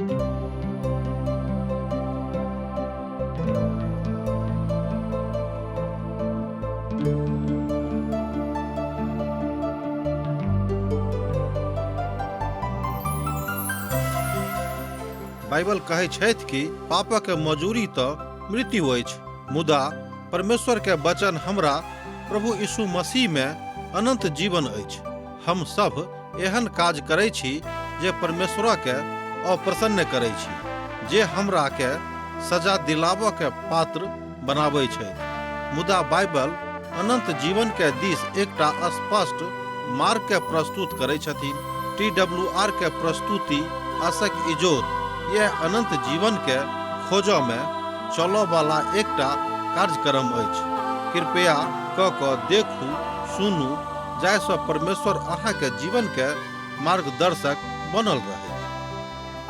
Bible कहै छथि कि पापक मजूरी तो मृत्यु अछि, मुदा परमेश्वर के वचन हमरा प्रभु यीशु मसीह में अनंत जीवन अछि। हम सब एहन काज करै छी जे परमेश्वर के अप्रसन्न करै छी, जे हमरा के सजा दिलाबऽ के पात्र बनाबै छै। मुदा बाइबल अनंत जीवन के दिस एकटा स्पष्ट मार्ग के प्रस्तुत करै छथिन। TWR के प्रस्तुति आशक इजोत यह अनंत जीवन के खोजो में चलो वाला एकटा कार्यक्रम अछि। कृपया क देखू, सुनू, जाहिसँ परमेश्वर अहाँ के जीवन के मार्गदर्शक बनल रहे।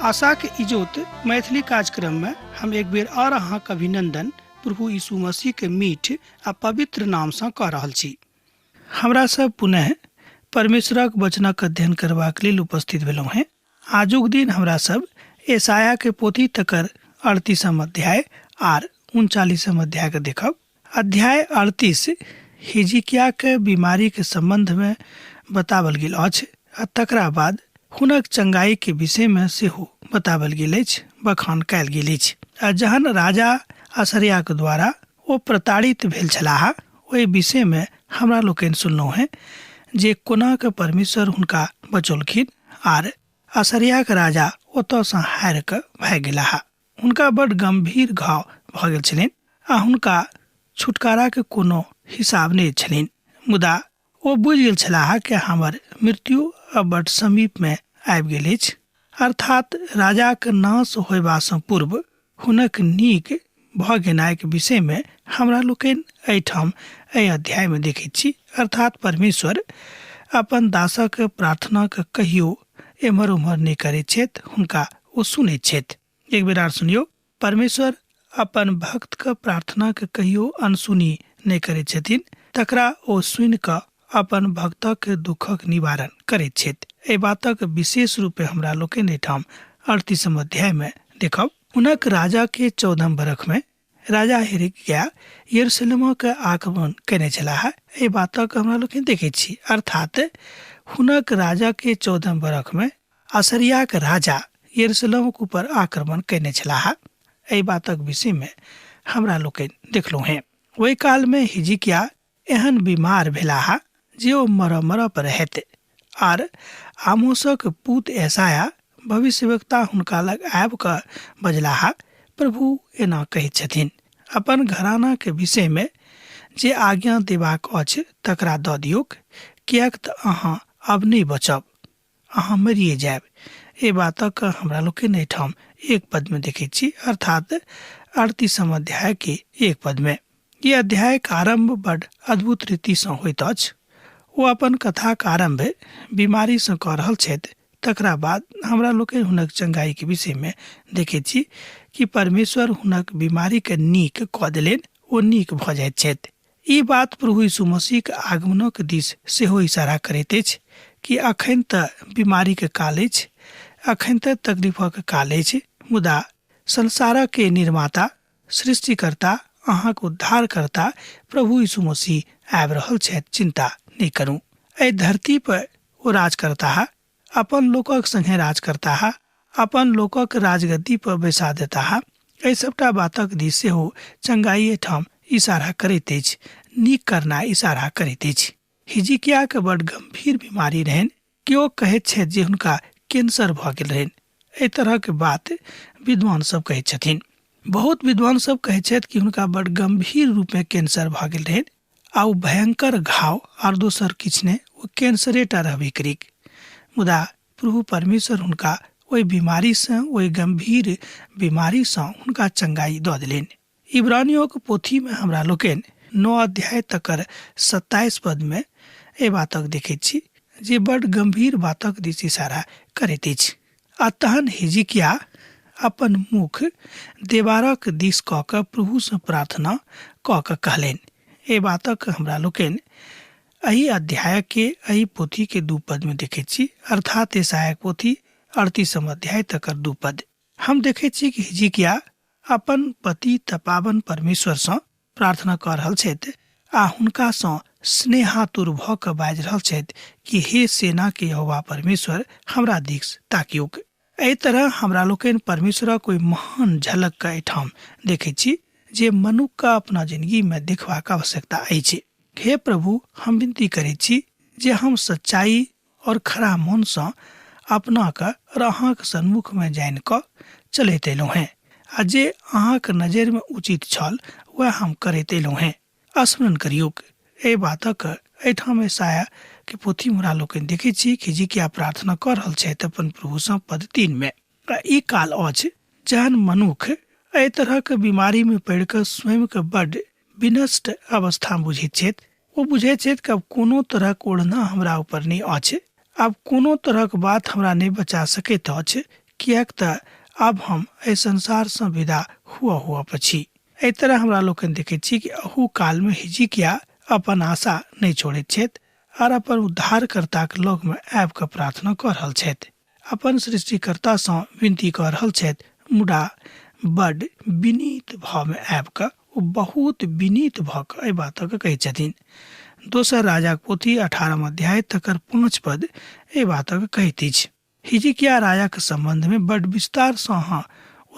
आशा के इजोत मैथिली कार्यक्रम में हम एक बेर और अहाँक अभिनंदन प्रभु यीशु मसीह के मीठ आ पवित्र नाम से कह रहल छी। हमरा सब पुनः परमेश्वरक वचनक अध्ययन करबाक लेल उपस्थित भेलहुँ हैं। आजुक दिन हमरा सब यशाया के पोथी तकर 38 अध्याय आर 39 अध्याय के देखब। अध्याय 38 हिजकिया के बीमारी के संबंध में बतावल गेल अछि आ तकरा बाद हुनक चंगाई के विषय में सेहो बतावल गेल अछि, बखान कयल गेल अछि। आ जहन राजा असरिया के द्वारा ओ प्रताड़ित भेल छलाह, ओहि विषय में हमरा लोकनि सुनलहुँ हैं जे कोना के परमेश्वर हुनका बचौलखिन आर असरिया के राजा ओतऽ सँ हारि कऽ भागि गेलाह। हुनका बड़ गंभीर घाव भऽ गेल छलनि आ हुनका छुटकारा के कोनो हिसाब नहि छलनि। मुदा ओ बुझि गेल छलाह कि हमर मृत्यु अब बड़ समीप में आबि गेल अछि, अर्थात राजा के नाश होयबासँ पूर्व हुनक नीक भऽ गेनाइ के विषय में हमरा लोकनि एहिठाम एहि अध्याय में देखैत छी। अर्थात परमेश्वर अपन दासक प्रार्थना के कहियो एम्हर उम्हर नहीं करे छथि, हुनका ओ सुने छथि। एक बेर आर सुनियो, परमेश्वर अपन भक्त के प्रार्थना के कहियो अनसुनी नहीं करे छथिन, तकरा ओ सुनि कऽ अपन भक्तक के दुखक निवारण करे छथि। एहि बातक विशेष रूपे हमरा लोकनि एहिठाम 38 अध्याय में देखब। हुनक राजा के 14 बरख में राजा हिजकिया यरूशलेम के आक्रमण केने छलाह। एहि बातक हमरा लोकनि देखै छी। अर्थात हुनक राजा के 14 बरख में असरिया के राजा यरूशलेम के ऊपर आक्रमण केने छलाह। एहि बातक विषय में हमरा लोकनि देखलहुँ हैं। ओहि काल में हिजकिया एहन बीमार भेलाह जे ओ मरऽ पर रहैत, आर आमोसक पुत यशाया भविष्यवक्ता हुनका लग आबि कऽ बजलाह, प्रभु एना कहैत छथिन, अपन घराना के विषय में जे आज्ञा देबाक अछि तकरा दऽ दियौक, किएक तऽ अहाँ अब नहीं बचब, अहाँ मरिए जायब। ए बातक हमरा लोकनि एहिठाम 1 पद में देखैत छी, अर्थात 38 अध्याय के 1 पद में। ये अध्याय के आरंभ बड़ अद्भुत रीति से होइत अछि। ओ अपन कथा के आरंभ बीमारी से कऽ रहल छथि, तकरा बाद हमरा लोकनि हुनक चंगाई के विषय में देखैत छी कि परमेश्वर हुनक बीमारी के नीक कऽ देलनि, ओ नीक भऽ जाइत छथि। ई बात प्रभु यीशु मसीह के आगमनक दिस सेहो इशारा करैत अछि कि अखन तऽ बीमारी के काल अछि, अखन तऽ तकलीफक काल अछि, मुदा संसारक के निर्माता, सृष्टिकर्ता, अहाँक उद्धारकर्ता प्रभु यीशु मसीह आबि रहल छथि, चिंता नहीं करू। एहि धरती पर ओ राज करता, अपन लोकक संगे राज करता, अपन लोकक राजगद्दी पर बैसा देता। एहि सबटा बातक दिस सेहो चंगाई एहिठाम इशारा करैत अछि, नीक करना इशारा करैत अछि। हिजकिया के बड़ गंभीर बीमारी रहनि, केओ कहैत छथि जे हुनका कैंसर भऽ गेल रहनि। एहि तरह के बात विद्वान सब कहैत छथिन। बहुत विद्वान सब कहैत छथि कि हुनका बड़ गंभीर रूप में कैंसर भऽ गेल रहनि, आ ओ भयंकर घाव आर दोसर किछु नहि, ओ कैंसरेटा रहबे करिक। मुदा प्रभु परमेश्वर हुनका ओहि बीमारी से, ओहि गंभीर बीमारी से हुनका चंगाई दऽ देलनि। इब्रानियों के पोथी में हमरा लोकनि 9 अध्याय तकर 27 पद में ए बातक देखैत छी जे बड़ गंभीर बातक दिस इशारा करैत अछि। आ तहन हिजकिया अपन मुख देवारक दिस कऽ कऽ प्रभु से प्रार्थना कऽ कऽ कहलनि। ए बातक हमरा लोकनि एहि अध्याय के एहि पोथी के 2 पद में देखैत छी, अर्थात यशाया पोथी 38 अध्याय तकर 2 पद। हम देखे छी कि हिजकिया अपन पति तपावन परमेश्वर सँ प्रार्थना कर रहल छथि आ हुनका सँ स्नेहातुर भ क बाजि रहल छथि कि हे सेना के यहोवा परमेश्वर हमरा दिस ताकियोक। एहि तरह हमरा लोकनि परमेश्वरक कोई महान झलक के एहिठाम देखे छी जे मनुष्य का अपना जिंदगी में देखबाक आवश्यकता अछि। हे प्रभु, हम विनती करे छी जे हम सच्चाई और खरा मन सँ अपना के और अहाँक सन्मुख में जान क चलैत एलहुँ हैं आ जे अहाँक नजर में उचित छल वह हम करैत एलहुँ हैं। स्मरण करियोक एहि बातक एहिठाम यशायाह के पोथी हमरा लोकनि देखे छी कि हिजकिय्याह प्रार्थना कर रहल छथि अपन प्रभु सँ पद 3 में। ई काल अछि जहन मनुष्य एहि तरहक बीमारी में पड़ि क स्वयं के बड्ड विनष्ट अवस्था में बुझैत छथि। ओ बुझैत छथि कि अब कोनो तरहक ओढ़ना हमरा ऊपर नहीं अछि, अब कोनो तरहक बात हमरा नहीं बचा सकैत अछि, किएक त अब हम एहि संसार सँ विदा हुआ पछी। एहि तरह हमरा लोकनि देखे छी कि अहू काल में हिजकिय्याह अपन आशा नहीं छोड़ैत छथि और अपन उद्धारकर्ता के लग में आबि क प्रार्थना कर रहल छथि, अपन सृष्टिकर्ता सँ विनती कर रहल छथि, मुदा बड्ड विनीत भाव में आबि क ओ बहुत विनीत भ क एहि बातक कहै छथिन। दोसर राजा के पोथी 18 अध्याय तकर 5 पद एहि बातक कहैत अछि। हिजकिय्याह राजा के संबंध में बड्ड विस्तार सँ अहाँ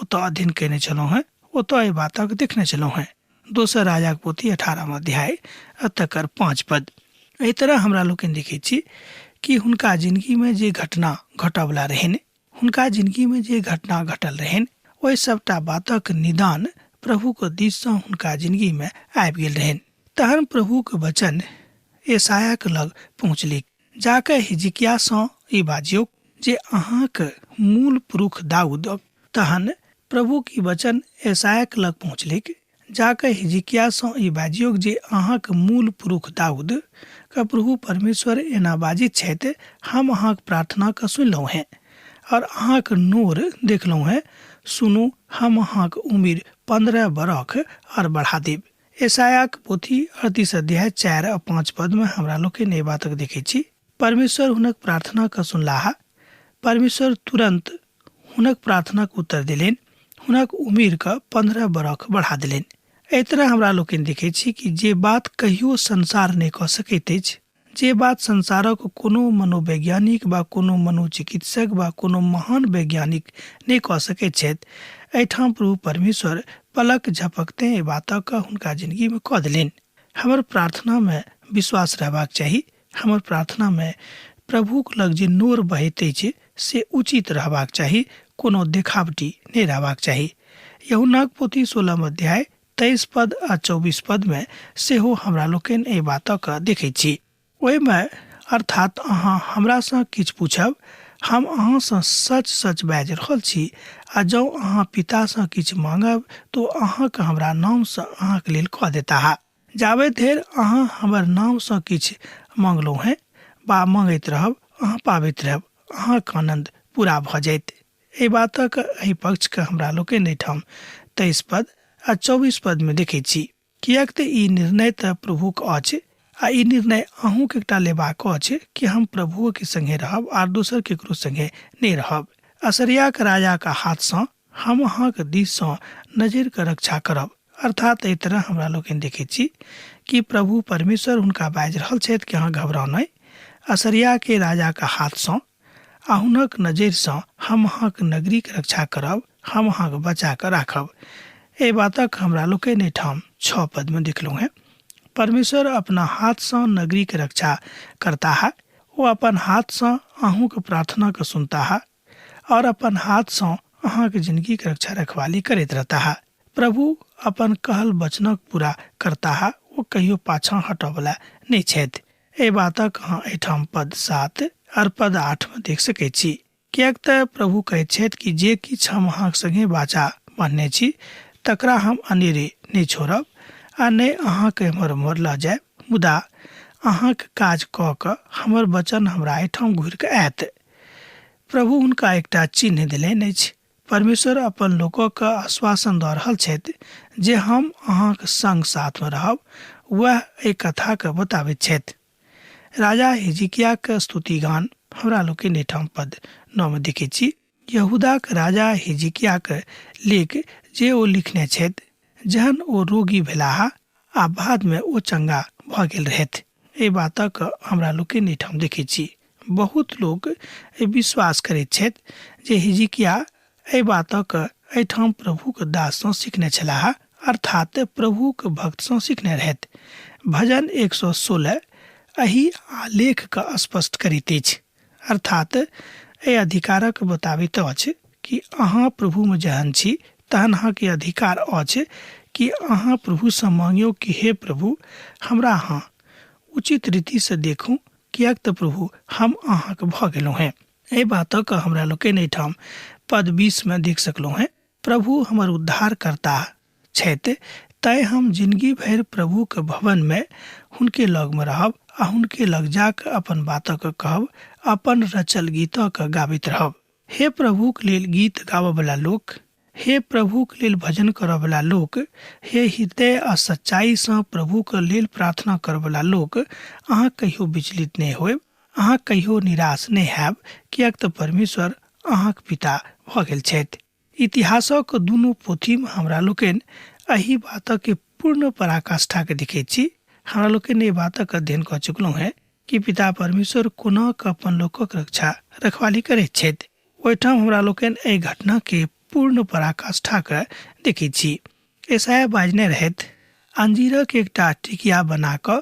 ओतऽ अध्ययन केने छलहुँ हैं, ओतऽ एहि बातक देखने छलहुँ हैं। दोसर राजा के पोथी 18 अध्याय तकर 5 पद। एहि तरह हमरा लोकनि देखै छी कि हुनका जिंदगी में जे घटना घटवला रहनि, हुनका जिंदगी में जे घटना घटल रहनि, ओहि सबटा बातक निदान प्रभु के दिस सँ हुनका जिंदगी में आबि गेल रहनि। तहन प्रभु के वचन यशायाह के लग पहुँचली, जाके हिजकिय्याह सँ ई बाजियो जे अहाँक मूल पुरुष दाऊद। तहन प्रभु की वचन यशायाह के लग पहुँचलिक, जाके हिजकिय्याह सँ ई बाजियो जे अहाँक मूल पुरुष दाऊद का प्रभु परमेश्वर एना बाजित छथि, हम अहाँक प्रार्थना के सुनलहुँ हैं और अहाँक नोर देखलहुँ हैं। सुनू, हम अहाँक उम्र 15 बरख और बढ़ा देब। यशायाह के पोथी 38 अध्याय 4 और 5 पद में हमरा लोकनि एहि बातक देखै छी। परमेश्वर हुनक प्रार्थना के सुनलाहा, परमेश्वर तुरंत हुनक प्रार्थना के उत्तर दिलेन, हुनक उम्र के 15 बरख बढ़ा दिलेन। एहि तरह हमरा लोकनि देखै छी कि जे बात कहियो संसार नहीं कह सकैत अछि, जे बात संसारक कोनो मनोवैज्ञानिक बा कोनो मनोचिकित्सक बा कोनो महान वैज्ञानिक नहीं कह सकैत छथि, एहिठाम प्रभु परमेश्वर पलक झपकते एहि बातक हुनका जिंदगी में कह दिलेन। हमर प्रार्थना में विश्वास रहबाक चाही, हमर प्रार्थना में प्रभु के लग जे नोर बहैत अछि से उचित रहबाक चाही, कोनो देखावटी नहीं रहबाक चाही। यूहन्ना के पोथी 16 अध्याय 23 पद आ 24 पद में सेहो हमरा लोकनि एहि बातक देखै छी। ओहि में अर्थात अहाँ हमरा सँ किछु पूछब, हम अहाँ सँ सच सच बाजि रहल छी, आ जँ अहाँ पिता सँ किछु मांगब तो अहाँके हमरा नाम सँ अहाँके लेल कऽ देताह। जाबे धरि अहाँ हमर नाम सँ किछु मांगलहुँ हैं बा मांगैत रहब, अहाँ पाबैत रहब, अहाँके आनंद पूरा भऽ जायत। एहि बातक एहि पक्ष के हमरा लोकनि एहिठाम 23 पद आ 24 पद में देखै छी। किएक तऽ ई निर्णय तऽ प्रभुक अछि, आ ई निर्णय अहूँके एकटा लेबाक अछि कि हम प्रभु के संगे रहब आर दोसर केकरो संगे नहीं रहब। असरिया के राजा के हाथ सँ हम अहाँके दिस सँ नजर के रक्षा करब। अर्थात एहि तरह हमरा लोकनि देखै छी कि प्रभु परमेश्वर हुनका बाजि रहल छथि कि अहाँ घबराउ नहि। असरिया के राजा के हाथ सँ आ हुनक नजर सँ हम अहाँके नगरी के रक्षा करब, हम अहाँके बचा के राखब। एहि बातक हमरा लोकनि एहिठाम 6 पद में देखलहुँ हैं। परमेश्वर अपना हाथ सँ नगरी के रक्षा करता है, वो अपन हाथ सँ अहूँ के प्रार्थना के सुनता है और अपन हाथ सँ अहाँ के जिंदगी के रक्षा रखवाली करैत रहता है। प्रभु अपन कहल वचनक पूरा करता है, वो कहियो पाछा हटवला नहीं छथि। एहि बातक अहाँ एहिठाम पद 7 और पद 8 में देख सकै छी। किएक तऽ प्रभु कहैत छथि कि जे किछु हम अहाँके संगे वाचा बान्हने छी तकरा हम अनेरे नहीं छोड़ब आ नहीं अहाँके एम्हर लऽ जायब, मुदा अहाँके काज कऽ कऽ हमर वचन हमरा एहिठाम घुरि कऽ आयत। प्रभु हुनका एकटा चिन्ह देलनि अछि। परमेश्वर अपन लोकक आश्वासन दऽ रहल छथि जे हम अहाँके संग साथ में रहब, वह एहि कथा के बताबैत छथि। राजा हिजकिय्याह के स्तुति गान हमरा लोकनि एहिठाम पद 9 में देखै छी। यहूदाक राजा हिजकियाक लेख जे ओ लिखने छथि जहन ओ रोगी भेलाह आ बाद में ओ चंगा भ गेल रहथि। एहि बातक हमरा लोकनि एहिठाम देखै छी। बहुत लोग विश्वास करैत छथि जे हिजकिया एहि बातक एहिठाम प्रभुक दास सँ सीखने छलाह, अर्थात प्रभुक भक्त सँ सीखने रहथि। भजन 116 एहि आलेख के स्पष्ट करैत अछि, अर्थात एहि अधिकारक बताबैत अछि कि अहाँ प्रभु में जहन छी तहन अहाँके अधिकार अछि कि अहाँ प्रभु सँ मांगियौ कि हे प्रभु हमरा अहाँ उचित रीति से देखू, कियाक तऽ प्रभु हम अहाँके भ गेलहुँ हैं। एहि बातक हमरा लोकनि एहिठाम पद 20 में देख सकलहुँ हैं। प्रभु हमर उद्धार करता छथि, तै हम जिंदगी भरि प्रभु के भवन में हुनके लग में रहब आ हुनके लग जाक अपन बातक कहब, अपन रचल गीतक गाबैत रहब। हे प्रभु के लेल गीत गाबऽ वाला लोक, हे प्रभु के लेल भजन करऽ वाला लोक, हे हृदय आ सच्चाई सँ प्रभु के लेल प्रार्थना करऽ वाला लोक, अहाँ कहियो विचलित नहीं होएब, अहाँ कहियो निराश नहीं हैब, कियाक तऽ परमेश्वर अहाँक पिता भ गेल छथि। इतिहासक दुनू पोथी में हमरा लोकनि एहि बातक के पूर्ण पराकाष्ठा के देखै छी। हमरा लोकनि एहि बातक अध्ययन कऽ चुकलहुँ हैं कि पिता परमेश्वर कोना कऽ अपन लोकक रक्षा रखवाली करैत छथि। ओहिठाम हमरा लोकनि एहि घटना के पूर्ण पराकाष्ठा के देखै छी। यशायाह बाजने रहथि, अंजीरक एकटा टिकिया बना कऽ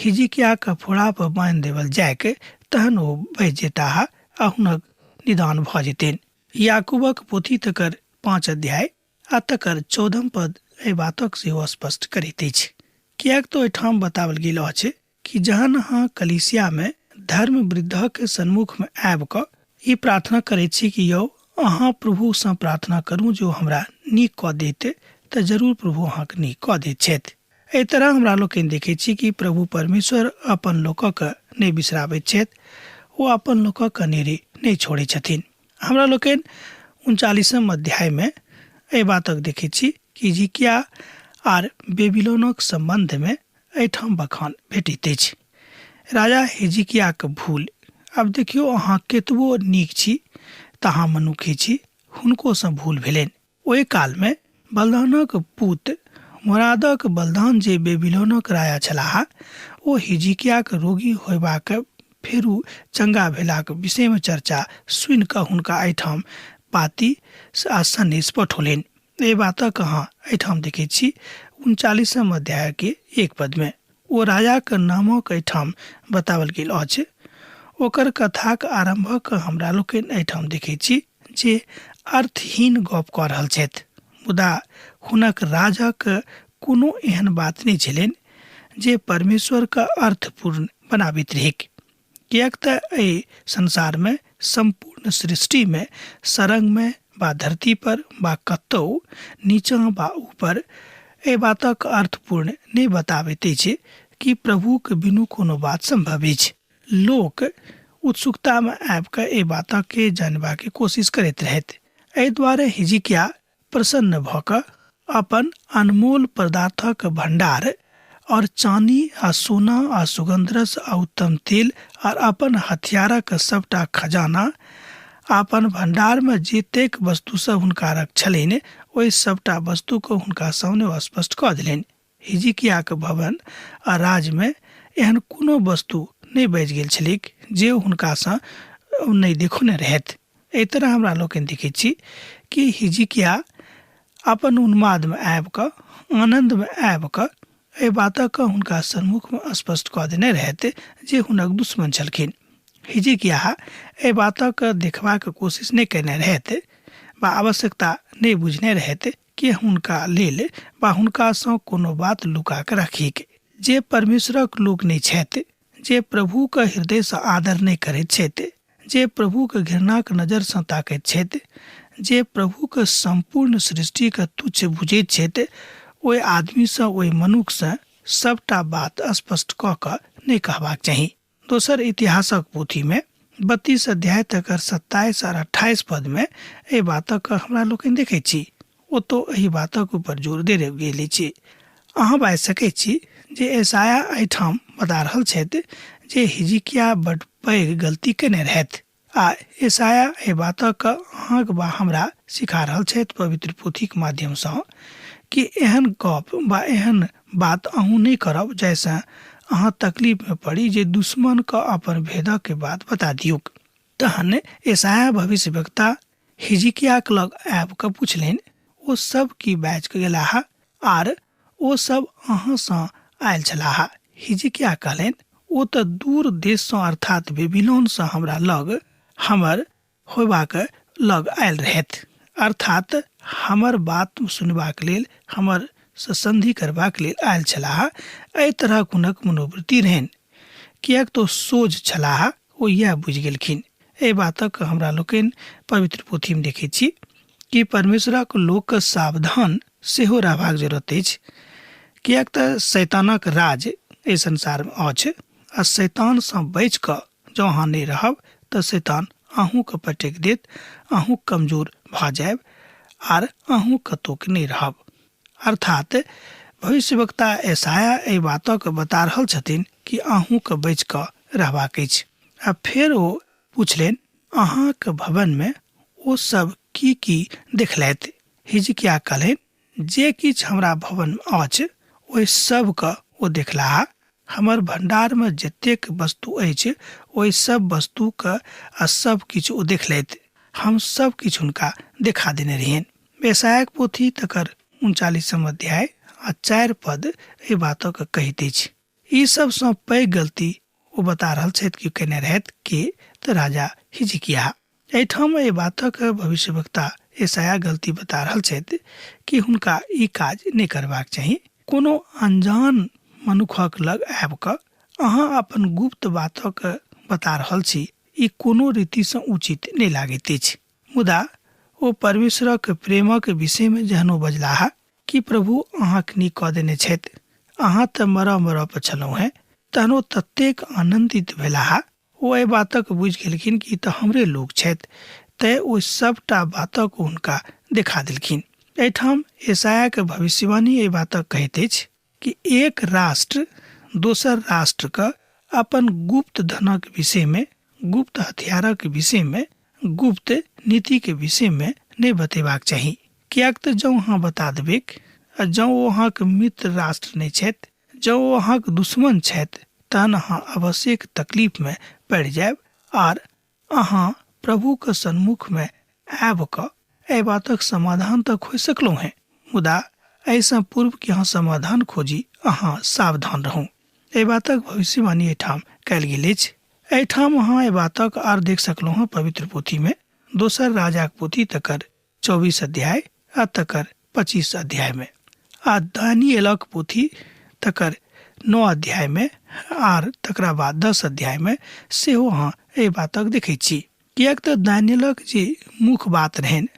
हिजकिया के फोड़ा पर बांधि देवल जायक, तहन ओ बचि जेताह आ हुनक निदान भ जेतनि। याकूबक पोथी तकर 5 अध्याय आ तकर 14 पद एहि बातक सेहो स्पष्ट करैत अछि। कियाक तऽ ओहिठाम बताओल गेल अछि कि जहन अहाँ कलीसिया में धर्म वृद्धक सन्मुख में आबि कऽ ई प्रार्थना करैत छी कि यौ अहाँ प्रभु सँ प्रार्थना करू जो हमरा नीक कऽ देते, तऽ जरूर प्रभु अहाँके नीक कऽ दैत छथि। एहि तरह हमरा लोकनि देखै छी कि प्रभु परमेश्वर अपन लोकक नहि बिसराबैत छथि, ओ अपन लोकक अनेरे नहीं छोड़ै छथिन। हमरा लोकनि 39 अध्याय में एहि बातक देखै छी कि हिजकिया आर बेबीलोनक संबंध में एहिठाम बखान भेटैत अछि। राजा हिजकिया के भूल। अब देखियो अहाँ केतबो नीक छी तहाँ मनुखे छी, हुनको सँ भूल भेलनि। ओहि काल में बलदानक पुत मोरादक बलदान जे बेबीलोनक राजा छलाह, ओ हिजकिया के रोगी होयबाक फेरू चंगा भेलाक विषय में चर्चा सुनि कऽ हुनका एहिठाम पाती आ संदेश पठौलनि। एहि बातक अहाँ एहिठाम देखै छी 39 अध्याय के 1 पद में। ओ राजा के नामक एहिठाम बतावल गेल अछि। ओकर कथाक आरंभक हमरा लोकनि एहिठाम देखै छी जे अर्थहीन गप कऽ रहल छथि, मुदा हुनक राजक कोनो एहन बात नहीं छलनि जे परमेश्वर का अर्थपूर्ण बनाबैत रहैक। कियाक तऽ एहि संसार में संपूर्ण सृष्टि में सरंग में बा धरती पर बा कतौ नीचा बा ऊपर एहि बातक अर्थपूर्ण नहीं बताबैत अछि कि प्रभु के बिनु कोनो बात संभव अछि। लोक उत्सुकता में आबि कऽ एहि बातक के जानबाक कोशिश करैत रहथि। एहि दुआरे हिजकिया प्रसन्न भऽ कऽ अपन अनमोल पदार्थक भंडार और चांदी आ सोना आ सुगंधरस आ उत्तम तेल और अपन हथियारक सबटा खजाना अपन भंडार में जतेक वस्तु सब हुनका रख छलनि, ओहि सबटा वस्तु को हुनका सामने स्पष्ट कऽ देलनि। हिजकिया के भवन आ राज में एहन कोनो वस्तु नहीं बचि गेल छलैक जे हुनका सँ नहीं देखौने रहथि। एहि तरह हमरा लोकनि देखै छी कि हिजकिया अपन उन्माद में आबि कऽ, आनंद में आबि कऽ एहि बातक हुनका सन्मुख में स्पष्ट कऽ देने रहथि जे हुनक दुश्मन छलखिन। हिजकिया एहि बातक देखबाक कोशिश नहीं केने रहथि बा आवश्यकता नहीं बुझने रहथि कि हुनका लेल बा हुनका सँ कोनो बात लुका कऽ राखिक। जे परमेश्वरक लोक नहीं छथि, जे प्रभु के हृदय सँ आदर नहीं करैत छथि, जे प्रभु के घृणाक नजर सँ ताकैत छथि, जे प्रभु के संपूर्ण सृष्टि के तुच्छ बुझैत छथि, ओहि आदमी सँ ओहि मनुष्य सँ सबटा बात स्पष्ट कऽ कऽ नहीं कहबाक चाही। दोसर इतिहासक पोथी में 32 अध्याय तक 27 और 28 पद में एहि बातक हमरा लोकनि देखै छी। ओतौ एहि बातक ऊपर जोर देल गेल अछि। अहाँ बाजि सकै छी जे यशायाह एहिठाम बता रहल छथि जे हिजकिया बड़ पैघ गलती केने रहथि आ ईसाया ए बातक अहाँक बा हमरा सिखा रहल छथि पवित्र पोथीक माध्यमसँ कि एहन गप बा एहन बात अहूँ नहीं करब जैसे अहाँ तकलीफ में पड़ी जे दुश्मन का अपन भेदक के बात बता दियुक। तहन ईसाया भविष्यवक्ता हिजकियाक लग आबि कऽ पुछलनि, ओ सब की बाजि कऽ गेलाह आर ओ सब अहाँ सँ आयल छलाह। हिजकिया कहलनि, ओ तऽ दूर देश सँ अर्थात बेबीलोन सँ हमरा लग हमर होबाक लग आयल रहथि, अर्थात हमर बात सुनबाक लेल हमर सँ संधि करबाक लेल आयल छलाह। एहि तरहक हुनक मनोवृत्ति रहनि, किएक तो सोझ छलाह, ओ इएह बुझि गेलखिन। एहि बातक हमरा लोकनि पवित्र पोथीमे देखैत छी कि परमेश्वरक लोकके सावधान सेहो रहबाक जरूरत अछि, किएक तऽ शैतानक राज एहि संसारमे अछि आ शैतानसँ बचि कऽ जँ अहाँ नहि रहब तऽ शैतान अहूँके पटकि देत, अहूँ कमजोर भऽ जायब आर अहूँ कतौक नहि रहब। अर्थात भविष्यवक्ता ईसाया एहि बातक बता रहल छथिन कि अहूँके बचि कऽ रहबाक अछि। आ फेर ओ पुछलनि, अहाँके भवनमे ओ सब की देखलथि। हिजकिया कहलनि, जे किछु हमरा भवनमे अछि ओहि सबके ओ देखलाह। हमर भंडारमे जतेक वस्तु अछि ओहि सब वस्तुके आ सब किछु ओ देखलथि। हम सब किछु हुनका देखा देने रहियनि। ईसायाक पोथी तकर 39 अध्याय आ 4 पद एहि बातक कहैत अछि। ई सबसँ पैघ गलती ओ बता रहल छथि कि केने रहथि कि तऽ राजा हिजकिया। एहिठाम एहि बातक भविष्यवक्ता ईसाया गलती बता रहल छथि कि हुनका ई काज नहि करबाक चाही। कोनो अनजान मनुखक लग आबि कऽ अहाँ अपन गुप्त बातक बता रहल छी, ई कोनो रीतिसँ उचित नहि लागैत अछि। मुदा ओ परमेश्वरक प्रेमक विषयमे जहन ओ बजलाह कि प्रभु अहाँके नीक कऽ देने छथि, अहाँ तऽ मरऽ पर छलहुँ हैं, तहन ओ ततेक आनन्दित भेलाह। ओ एहि बातक बुझि गेलखिन कि तऽ हमरे लोक छथि, तैँ ओ सबटा बातक हुनका देखा देलखिन। एहिठाम ईसायाके भविष्यवाणी एहि बातक कहैत अछि कि एक राष्ट्र दोसर राष्ट्रके अपन गुप्त धनक विषयमे, गुप्त हथियारक विषयमे, गुप्त नीतिके विषयमे नहि बतेबाक चाही। किएक तऽ जँ अहाँ बता देबै आ जँ ओ अहाँके मित्र राष्ट्र नहि छथि, जँ ओ अहाँके दुश्मन छथि, तहन अहाँ आवश्यक तकलीफमे पड़ि जायब आर अहाँ प्रभुके सन्मुखमे आबि कऽ एहि बातक समाधान तऽ खोजि सकलहुँ हैं। मुदा एहिसँ पूर्व कि अहाँ समाधान खोजी, अहाँ सावधान रहू। एहि बातक भविष्यवाणी एहिठाम कयल गेल अछि। एहिठाम अहाँ एहि बातक आर देख सकलहुँ हैं पवित्र पोथीमे दोसर राजाक पोथी तकर 24 अध्याय आ तकर 25 अध्यायमे आ दानियेलक पोथी तकर 9 अध्यायमे आर तकरा बाद 10 अध्यायमे सेहो अहाँ एहि बातक देखैत छी। किएक तऽ दानियेलक जे मुख्य बात रहनि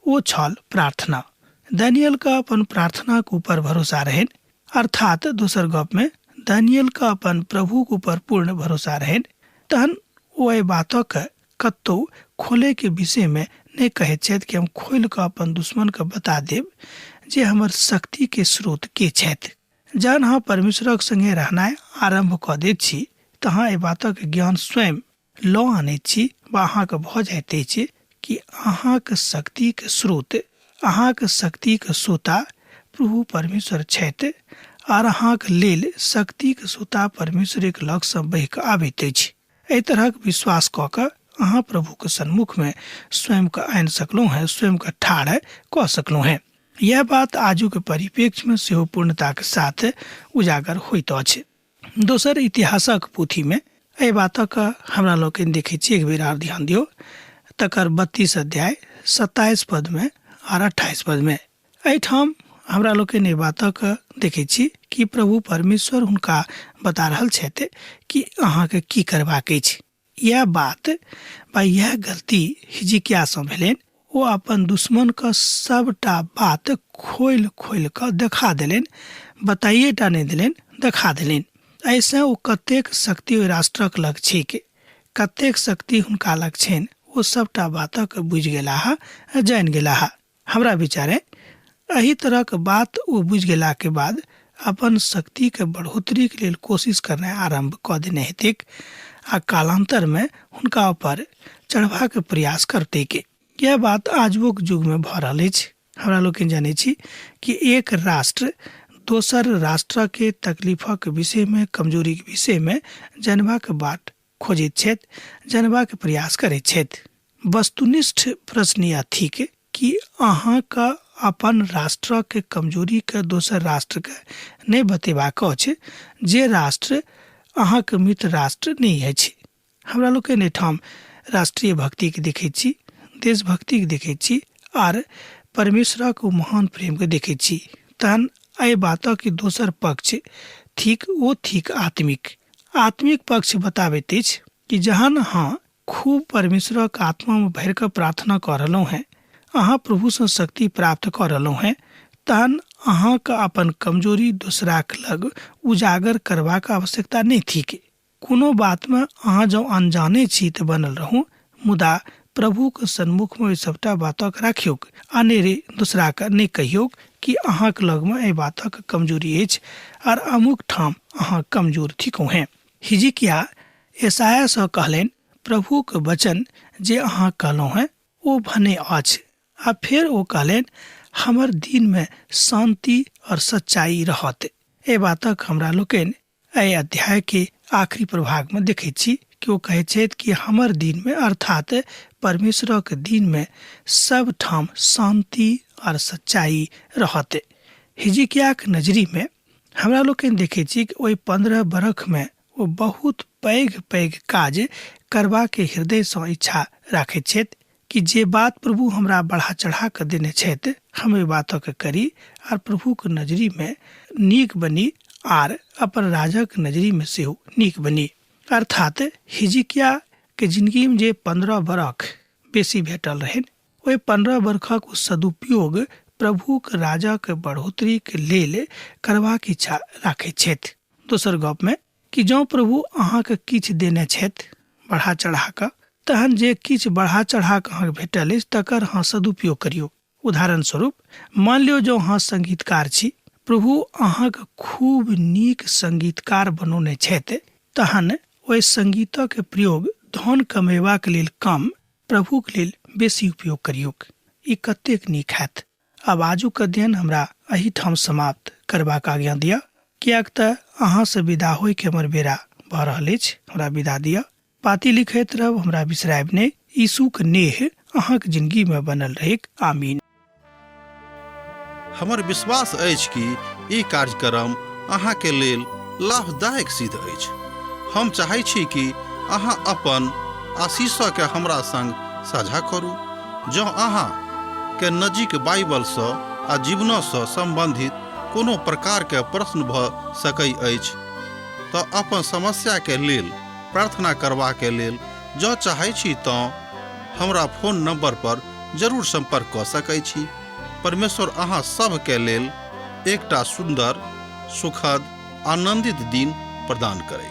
ओ छल प्रार्थना। दानियेलके अपन प्रार्थनाके ऊपर भरोसा रहनि, अर्थात दोसर गपमे दानियेलके अपन प्रभुके ऊपर पूर्ण भरोसा रहनि। तहन ओ एहि बातक कतहु खोलेके विषयमे नहि कहैत छथि कि हम खोलि कऽ अपन दुश्मनके बता देब जे हमर शक्तिके स्रोत के छथि। जहन अहाँ परमेश्वरक संगे रहनाइ आरम्भ कऽ दैत छी तऽ अहाँ एहि बातक ज्ञान स्वयं लऽ आनैत छी वा अहाँके भऽ जाइत अछि कि अहाँके शक्तिके स्रोत, अहाँके शक्तिके सोता प्रभु परमेश्वर छथि आर अहाँके लेल शक्तिके सोता परमेश्वरक लगसँ बहि कऽ आबैत अछि। एहि तरहक विश्वास कऽ कऽ अहाँ प्रभुके सन्मुखमे स्वयंके आनि सकलहुँ हैं, स्वयंके ठाढ़ कऽ सकलहुँ हैं। यह बात आजुके परिप्रेक्ष्यमे सेहो पूर्णताके साथ उजागर होइत अछि। दोसर इतिहासक पोथीमे एहि बातक हमरा लोकनि देखैत छी, एक बेर आर ध्यान दियौ, तकर 32 अध्याय 27 पदमे आर 28 पदमे एहिठाम हमरा लोकनि एहि बातक देखैत छी कि प्रभु परमेश्वर हुनका बता रहल छथि कि अहाँके की करबाक अछि। यह बात बा यह गलती हिजकियासँ भेलनि। ओ अपन दुश्मनके सबटा बात खोलि कऽ देखा देलनि, बताइए टा नहि देलनि, देखा देलनि। ऐसे ओ कतेक शक्ति ओहि राष्ट्रक लग छैक, कतेक शक्ति हुनका लग छनि, ओ सबटा बातक बुझि गेलाह, जानि गेलाह। हमरा विचारे एही तरहक बात ओ बुझि गेलाके बाद अपन शक्तिके बढ़ोतरीके लेल कोशिश करनाइ आरम्भ कऽ देने हेतैक आ कालांतरमे हुनका ऊपर चढ़बाक प्रयास करते के। यह बात आजुक युग में भ रहल अछि। हमरा लोग जानै छी कि एक राष्ट्र दोसर राष्ट्र के तकलीफक विषय में, कमजोरी के विषय में जानबाक बाट खोजैत छथि, जानबाक प्रयास करैत छथि। वस्तुनिष्ठ प्रश्न यह थिक कि अहाँ का अपन राष्ट्र के कमजोरी के दोसर राष्ट्र के नहीं बतेबाक अछि जे राष्ट्र अहाँ के मित्र राष्ट्र नहीं अछि। हमरा लोग के ठाम राष्ट्रीय भक्ति के देखे छी, देशभक्ति के देखे छी और परमेश्वर को महान प्रेम के देखे छी। तहन एहि बात के दोसर पक्ष थिक ओ थिक आत्मिक पक्ष बताबैत अछि कि जहन अहाँ खूब परमेश्वर के आत्मा में भर के प्रार्थना कर रहलहुँ हैं, अहाँ प्रभु से शक्ति प्राप्त कर रहलहुँ हैं, तहन अहाँ का अपन कमजोरी दूसरा के लग उजागर करबाक आवश्यकता नहीं थिक। कोनो बात में अहाँ जो अनजाने छी तो बनल रहूं, मुदा प्रभु के सन्मुख में सबटा बातक राखियोक, अनेरे दूसरा के नहीं कहियोक कि अहाँ के लग में एहि बातक कमजोरी अछि और अमुक ठाम अहाँ कमजोर थिको हैं। हिजकिय्याह यशायाह से कहलेन, प्रभु के वचन जे अहाँ कहलहुँ हैं ओ भने अछि। आ फिर वो कहलेन, हमर दिन में शांति और सच्चाई रहत। ए बातक हमरा लोकनि एहि अध्याय के आखिरी प्रभाग में देखे छी कि वो कहे छथि कि हमर दिन में अर्थात परमेश्वर के दिन में सब ठाम शांति और सच्चाई रहते। हिजकिय्याह के नजरी में हमरा लोकनि देखे छी कि ओहि 15 बरख में वो बहुत पैघ काज करबा के हृदय से इच्छा राखे छथि कि जे बात प्रभु हमरा बढ़ा चढ़ा कर देने छथि हम एहि बातों के करी और प्रभु के नजरी में नीक बनी और अपन राजा के नजरी में से नीक बनी। अर्थात हिजकिय्याह के जिंदगी में जे 15 बरख बेसी भेटल रहे, ओहि 15 बरखक सदुपयोग प्रभु के राजा के बढ़ोतरी के लेल करबाक इच्छा राखे छथि। दोसर गप में कि जो प्रभु अहाँ के किछ देने छथि बढ़ा चढ़ा कऽ, तहन जे किछ बढ़ा चढ़ा कऽ अहाँ भेटल अछि तकर अहाँ सदुपयोग करियौ। उदाहरण स्वरूप मान लियो जो अहाँ संगीतकार छी, प्रभु अहाँ के खूब नीक संगीतकार बनौने छथि, तहन ओहि संगीतक के प्रयोग धन कमेबाक लेल कम, प्रभु के लेल बेसी उपयोग करियौक। ई कतेक नीक हैत। अब आजुक अध्ययन हमरा एही ठाम समाप्त करबाक आज्ञा दिया, कियाक तऽ अहाँ से विदा होय के हमर बेरा भऽ रहल अछि। हमरा विदा दिया। पाती लिखैत रहब, हमरा बिसरायब नहि। यीशु के नेह अहाँ के जिंदगी में बनल रहेक। आमीन। हमर विश्वास अछि कि ई कार्यक्रम अहाँ के लेल लाभदायक सिद्ध अछि। हम चाहै छी कि अहाँ अपन आशीषों के हमरा संग साझा करू। जँ अहाँ के नजीक बाइबल से आ जीवन से संबंधित कोनो प्रकार के प्रश्न भऽ सकै अछि तऽ अपन समस्या के लेल प्रार्थना करबा के लेल जँ चाहै छी तऽ हमरा फोन नंबर पर जरूर संपर्क कऽ सकै छी। परमेश्वर अहाँ सब के लेल एकटा सुंदर, सुखद, आनंदित दिन प्रदान करै।